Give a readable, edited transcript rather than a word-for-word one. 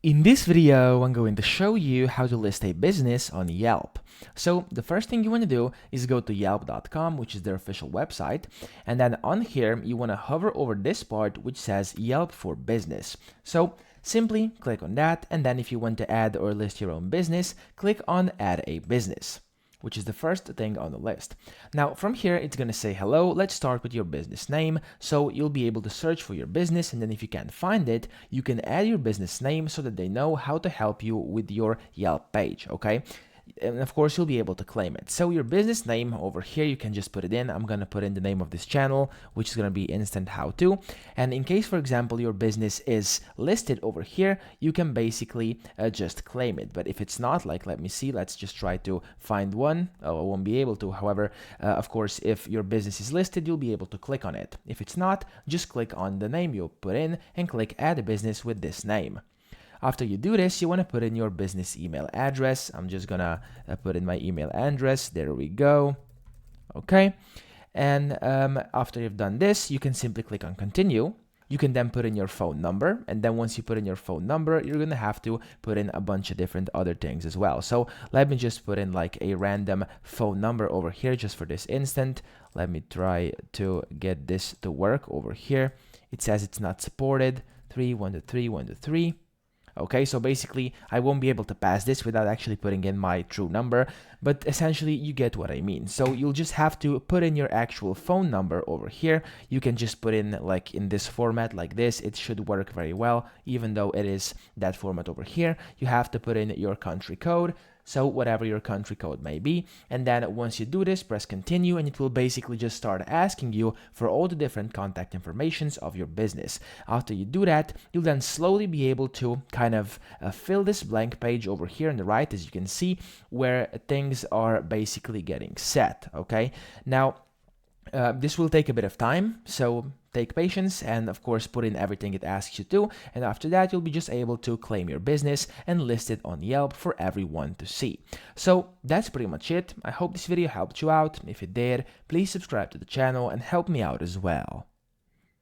In this video, I'm going to show you how to list a business on Yelp. So the first thing you want to do is go to yelp.com, which is their official website. And then on here, you want to hover over this part, which says Yelp for Business. So simply click on that. And then if you want to add or list your own business, click on Add a Business, which is the first thing on the list. Now from here, it's going to say, hello, let's start with your business name. So you'll be able to search for your business, and then if you can't find it, you can add your business name so that they know how to help you with your Yelp page, okay? And of course, you'll be able to claim it. So your business name over here, you can just put it in. I'm going to put in the name of this channel, which is going to be Instant How To. And in case, for example, your business is listed over here, you can basically just claim it. But if it's not, like, let me see, let's just try to find one. Oh, I won't be able to. However, of course, if your business is listed, you'll be able to click on it. If it's not, just click on the name you'll put in and click Add a Business with this name. After you do this, you want to put in your business email address. I'm just gonna put in my email address. There we go. Okay. And after you've done this, you can simply click on continue. You can then put in your phone number. And then once you put in your phone number, you're going to have to put in a bunch of different other things as well. So let me just put in like a random phone number over here just for this instant. Let me try to get this to work over here. It says it's not supported. 3123123. Okay, so basically I won't be able to pass this without actually putting in my true number, but essentially you get what I mean. So you'll just have to put in your actual phone number over here. You can just put in like in this format like this. It should work very well, even though it is that format over here. You have to put in your country code. So whatever your country code may be. And then once you do this, press continue, and it will basically just start asking you for all the different contact informations of your business. After you do that, you'll then slowly be able to kind of fill this blank page over here on the right, as you can see, where things are basically getting set. Okay. Now, this will take a bit of time, so take patience and of course put in everything it asks you to, and after that you'll be just able to claim your business and list it on Yelp for everyone to see. So that's pretty much it. I hope this video helped you out. If it did, please subscribe to the channel and help me out as well.